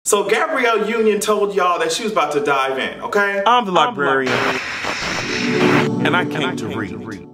So Gabrielle Union told y'all that she was about to dive in, okay? I'm the librarian, and I came to read.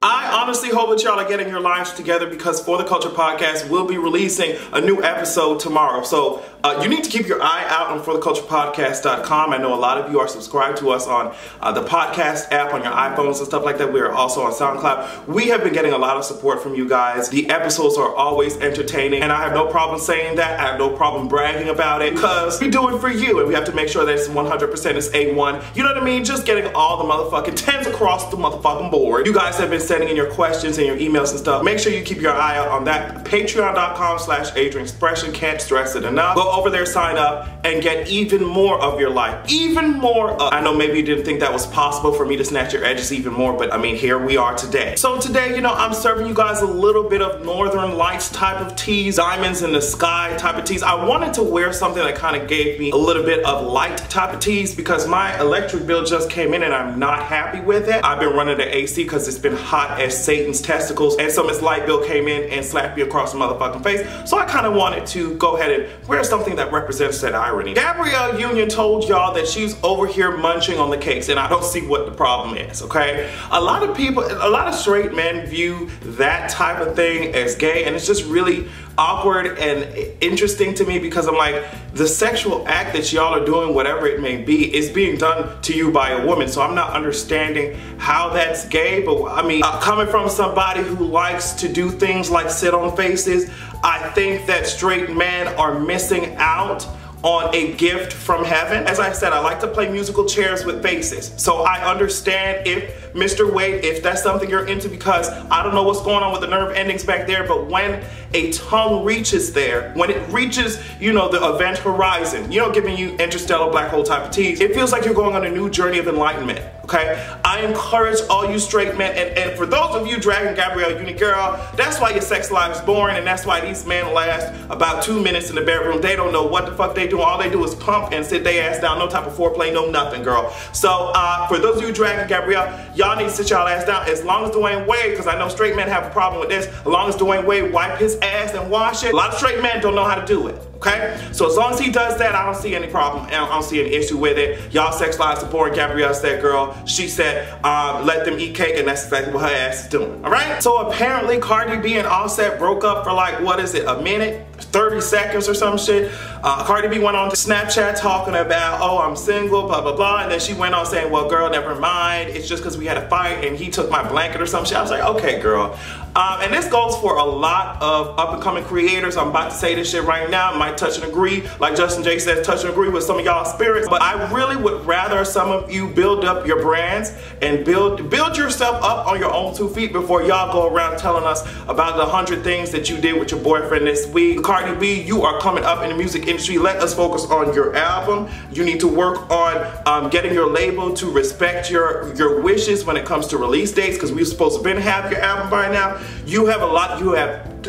I honestly hope that y'all are getting your lives together because For the Culture Podcast will be releasing a new episode tomorrow. So you need to keep your eye out on fortheculturepodcast.com. I know a lot of you are subscribed to us on the podcast app on your iPhones and stuff like that. We are also on SoundCloud. We have been getting a lot of support from you guys. The episodes are always entertaining, and I have no problem saying that. I have no problem bragging about it because we do it for you, and we have to make sure that it's 100% is A1. You know what I mean? Just getting all the motherfucking 10s across the motherfucking board. You guys have been sending in your questions and your emails and stuff. Make sure you keep your eye out on that. Patreon.com/AdrianExpression. Can't stress it enough. Go over there, sign up, and get even more of your life. Even more of. I know maybe you didn't think that was possible for me to snatch your edges even more, but I mean, here we are today. So today, you know, I'm serving you guys a little bit of Northern Lights type of teas, diamonds in the sky type of teas. I wanted to wear something that kind of gave me a little bit of light type of teas because my electric bill just came in and I'm not happy with it. I've been running the AC because it's been hot as Satan's testicles, and so Miss Light Bill came in and slapped me across the motherfucking face. So I kind of wanted to go ahead and wear something that represents that irony. Gabrielle Union told y'all that she's over here munching on the cakes, and I don't see what the problem is, okay? A lot of people, a lot of straight men view that type of thing as gay, and it's just really awkward and interesting to me because I'm like, the sexual act that y'all are doing, whatever it may be, is being done to you by a woman. So I'm not understanding how that's gay, but I mean, coming from somebody who likes to do things like sit on faces, I think that straight men are missing out on a gift from heaven. As I said, I like to play musical chairs with faces. So I understand if Mr. Wade, if that's something you're into, because I don't know what's going on with the nerve endings back there, but when a tongue reaches there, when it reaches, you know, the event horizon, you know, giving you interstellar black hole type of teas, it feels like you're going on a new journey of enlightenment, okay? I encourage all you straight men, and for those of you dragging Gabrielle Union, girl, that's why your sex life is boring, and that's why these men last about 2 minutes in the bedroom. They don't know what the fuck they do. All they do is pump and sit their ass down. No type of foreplay, no nothing, girl. So for those of you dragging Gabrielle, y'all need to sit y'all ass down. As long as Dwayne Wade, because I know straight men have a problem with this, as long as Dwayne Wade wipe his ass and wash it, a lot of straight men don't know how to do it. Okay? So as long as he does that, I don't see any problem. I don't see any issue with it. Y'all sex lives are boring. Gabrielle said, girl, she said, let them eat cake, and that's exactly what her ass is doing. All right? So apparently Cardi B and Offset broke up for like, what is it, a minute? 30 seconds or some shit. Cardi B went on to Snapchat talking about, oh, I'm single, blah, blah, blah. And then she went on saying, well, girl, never mind. It's just because we had a fight and he took my blanket or some shit. I was like, okay, girl. And this goes for a lot of up-and-coming creators. I'm about to say this shit right now. Might touch and agree. Like Justin J says, touch and agree with some of y'all spirits. But I really would rather some of you build up your brands and build yourself up on your own 2 feet before y'all go around telling us about the 100 things that you did with your boyfriend this week. Cardi B, you are coming up in the music industry. Let us focus on your album. You need to work on getting your label to respect your wishes when it comes to release dates, because we're supposed to have your album by now. You have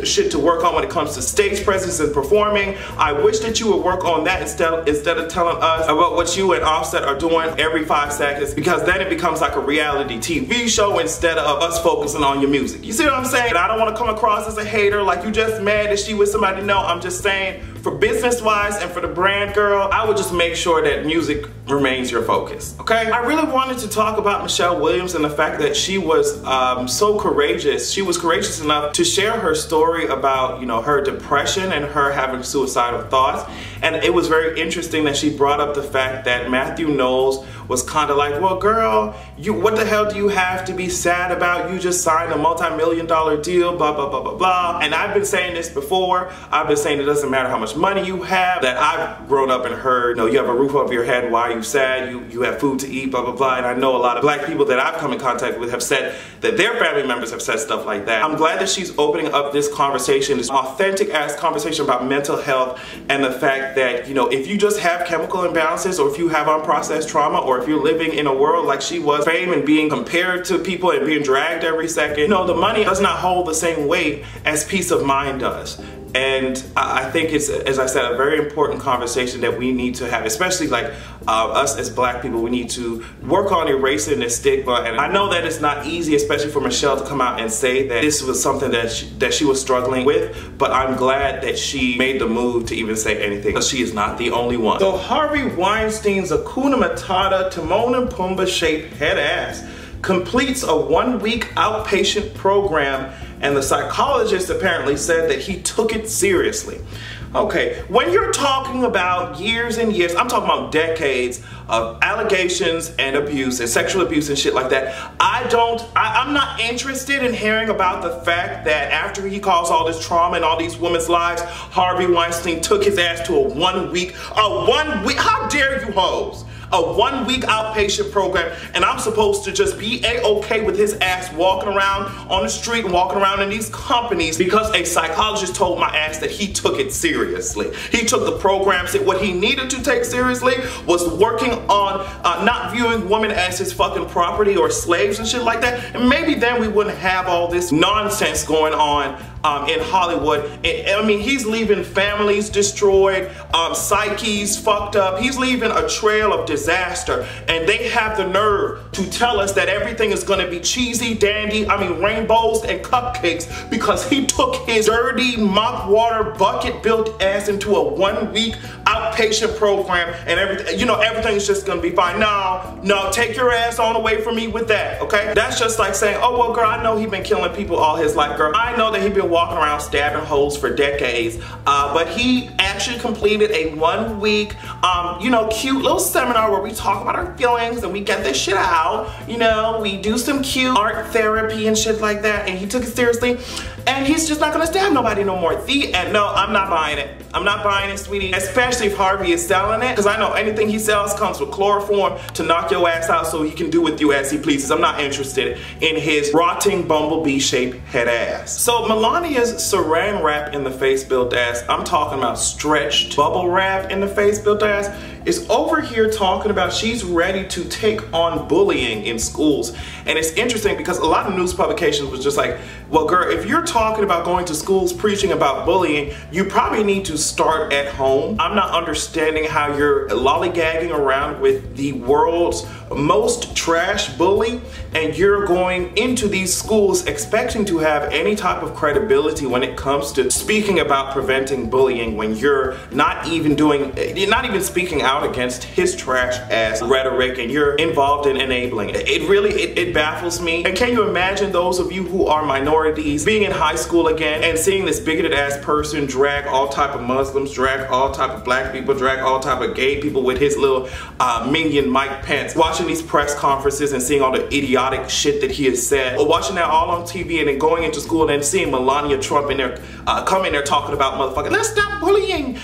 shit to work on when it comes to stage presence and performing. I wish that you would work on that instead of telling us about what you and Offset are doing every 5 seconds, because then it becomes like a reality TV show instead of us focusing on your music. You see what I'm saying? And I don't want to come across as a hater, like you just mad that she with somebody. No, I'm just saying, for business wise and for the brand, girl, I would just make sure that music remains your focus, okay? I really wanted to talk about Michelle Williams and the fact that she was so courageous. She was courageous enough to share her story about, you know, her depression and her having suicidal thoughts. And it was very interesting that she brought up the fact that Matthew Knowles was kind of like, well, girl, what the hell do you have to be sad about? You just signed a multi-million-dollar deal, blah, blah, blah, blah, blah. And I've been saying this before. I've been saying it doesn't matter how much money you have, that I've grown up and heard, you know, you have a roof over your head, why are you sad? You have food to eat, blah, blah, blah. And I know a lot of black people that I've come in contact with have said that their family members have said stuff like that. I'm glad that she's opening up this conversation, this authentic ass conversation about mental health and the fact that, you know, if you just have chemical imbalances, or if you have unprocessed trauma, or if you're living in a world like she was, fame and being compared to people and being dragged every second, you know, the money does not hold the same weight as peace of mind does. And I think it's, as I said, a very important conversation that we need to have, especially like us as black people. We need to work on erasing this stigma. And I know that it's not easy, especially for Michelle to come out and say that this was something that she was struggling with, but I'm glad that she made the move to even say anything, because she is not the only one. So Harvey Weinstein's Hakuna Matata, Timon and Pumbaa shaped head ass completes a 1-week outpatient program, and the psychologist apparently said that he took it seriously. Okay, when you're talking about years and years, I'm talking about decades of allegations and abuse and sexual abuse and shit like that, I'm not interested in hearing about the fact that after he caused all this trauma in all these women's lives, Harvey Weinstein took his ass to a 1 week, how dare you hoes? A 1-week outpatient program, and I'm supposed to just be a-okay with his ass walking around on the street and walking around in these companies because a psychologist told my ass that he took it seriously. He took the program. What he needed to take seriously was working on not viewing women as his fucking property or slaves and shit like that, and maybe then we wouldn't have all this nonsense going on in Hollywood. I mean, he's leaving families destroyed, psyches fucked up. He's leaving a trail of disaster, and they have the nerve to tell us that everything is going to be cheesy, dandy, I mean rainbows and cupcakes, because he took his dirty mop water bucket built ass into a 1-week outpatient program, and everything, you know, everything's just going to be fine. No, take your ass on away from me with that, okay? That's just like saying, oh, well, girl, I know he's been killing people all his life, girl. I know that he's been walking around stabbing hoes for decades, but he actually completed a 1-week, you know, cute little seminar where we talk about our feelings and we get this shit out, you know, we do some cute art therapy and shit like that, and he took it seriously, and he's just not gonna stab nobody no more. And no, I'm not buying it. I'm not buying it, sweetie, especially if Harvey is selling it, because I know anything he sells comes with chloroform to knock your ass out so he can do with you as he pleases. I'm not interested in his rotting bumblebee-shaped head ass. So Melania's saran wrap in the face built ass, I'm talking about stretched bubble wrap in the face built ass, is over here talking about she's ready to take on bullying in schools. And it's interesting because a lot of news publications was just like, well, girl, if you're talking about going to schools preaching about bullying, you probably need to start at home. I'm not understanding how you're lollygagging around with the world's most trash bully, and you're going into these schools expecting to have any type of credibility when it comes to speaking about preventing bullying, when you're not even speaking out against his trash ass rhetoric, and you're involved in enabling it. It baffles me. And can you imagine those of you who are minorities being in high school again and seeing this bigoted ass person drag all type of Muslims, drag all type of black people, drag all type of gay people with his little minion Mike Pence, watching these press conferences and seeing all the idiotic shit that he has said, or watching that all on TV, and then going into school and then seeing Melania Trump in there, come in there talking about motherfucking, let's stop bullying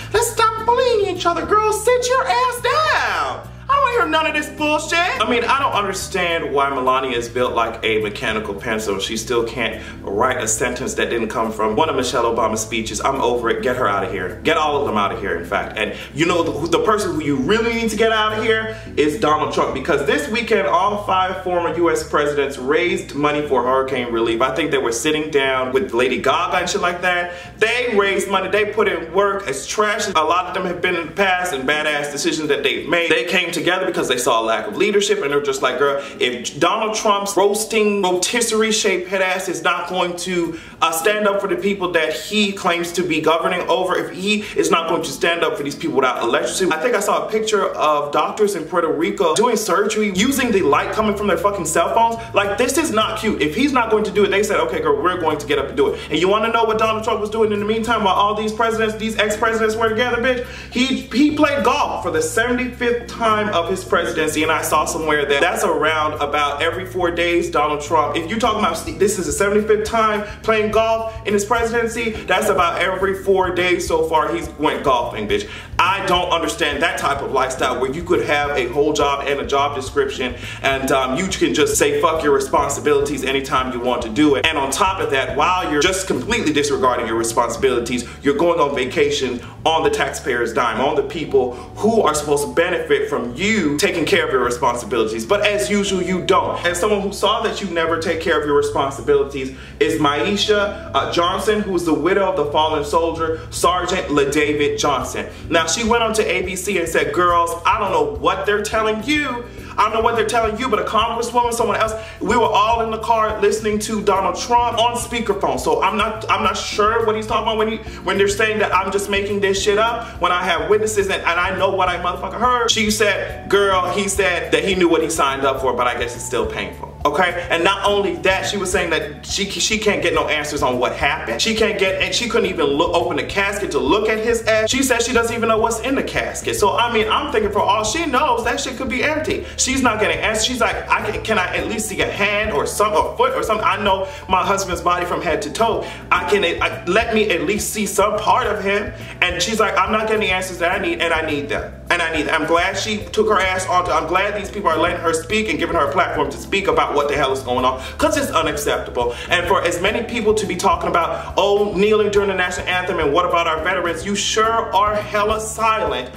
each other. Girls, sit your ass down. I don't want to hear none of this bullshit. I mean, I don't understand why Melania is built like a mechanical pencil. She still can't write a sentence that didn't come from one of Michelle Obama's speeches. I'm over it. Get her out of here. Get all of them out of here, in fact. And you know, the person who you really need to get out of here is Donald Trump, because this weekend, all 5 former US presidents raised money for hurricane relief. I think they were sitting down with Lady Gaga and shit like that. They raised money. They put in work. As trash as a lot of them have been in the past and badass decisions that they've made, they came together because they saw a lack of leadership, and they're just like, girl, if Donald Trump's roasting, rotisserie shaped head ass is not going to stand up for the people that he claims to be governing over, if he is not going to stand up for these people without electricity. I think I saw a picture of doctors in Puerto Rico doing surgery using the light coming from their fucking cell phones. Like, this is not cute. If he's not going to do it, they said, okay, girl, we're going to get up and do it. And you want to know what Donald Trump was doing in the meantime while all these presidents, these ex-presidents were together, bitch? He played golf for the 75th time of his presidency, and I saw somewhere that that's around about every 4 days. Donald Trump, if you're talking about this is the 75th time playing golf in his presidency, that's about every 4 days so far he's went golfing, bitch. I don't understand that type of lifestyle where you could have a whole job and a job description, and you can just say fuck your responsibilities anytime you want to do it. And on top of that, while you're just completely disregarding your responsibilities, you're going on vacation on the taxpayer's dime, on the people who are supposed to benefit from you taking care of your responsibilities. But as usual, you don't. And someone who saw that you never take care of your responsibilities is Maisha Johnson, who is the widow of the fallen soldier, Sergeant LaDavid Johnson. Now, she went on to ABC and said, girls, I don't know what they're telling you. I don't know what they're telling you, but a congresswoman, someone else, we were all in the car listening to Donald Trump on speakerphone. So I'm not sure what he's talking about when they're saying that I'm just making this shit up, when I have witnesses and I know what I motherfucker heard. She said, girl, he said that he knew what he signed up for, but I guess it's still painful. Okay, and not only that, she was saying that she can't get no answers on what happened. She can't get, and she couldn't even open the casket to look at his ass. She said she doesn't even know what's in the casket. So I mean, I'm thinking for all she knows, that shit could be empty. She's not gonna answer. She's like, can I at least see a hand or some, a foot or something? I know my husband's body from head to toe. Let me at least see some part of him. And she's like, I'm not getting the answers that I need, and I need them. And I need them. I'm glad she took her ass on. I'm glad these people are letting her speak and giving her a platform to speak about what the hell is going on, because it's unacceptable. And for as many people to be talking about, oh, kneeling during the national anthem and what about our veterans, you sure are hella silent,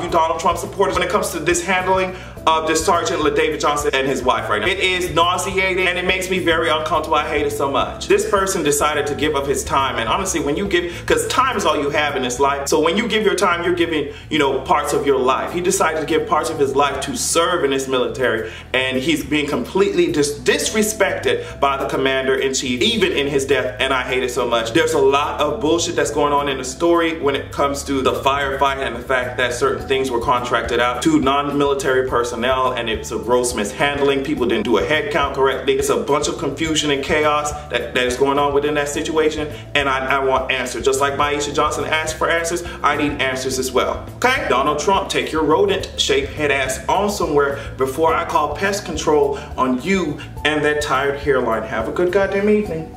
you Donald Trump supporters, when it comes to this handling of this Sergeant LaDavid Johnson and his wife right now. It is nauseating and it makes me very uncomfortable. I hate it so much. This person decided to give up his time, and honestly, when you give, because time is all you have in this life, so when you give your time, you're giving, you know, parts of your life. He decided to give parts of his life to serve in this military, and he's being completely disrespected by the commander-in-chief, even in his death, and I hate it so much. There's a lot of bullshit that's going on in the story when it comes to the firefight and the fact that certain things were contracted out to non-military personnel, and it's a gross mishandling. People didn't do a head count correctly. It's a bunch of confusion and chaos that is going on within that situation, and I want answers. Just like Maisha Johnson asked for answers, I need answers as well. Okay? Donald Trump, take your rodent-shaped head ass on somewhere before I call pest control on you and that tired hairline. Have a good goddamn evening.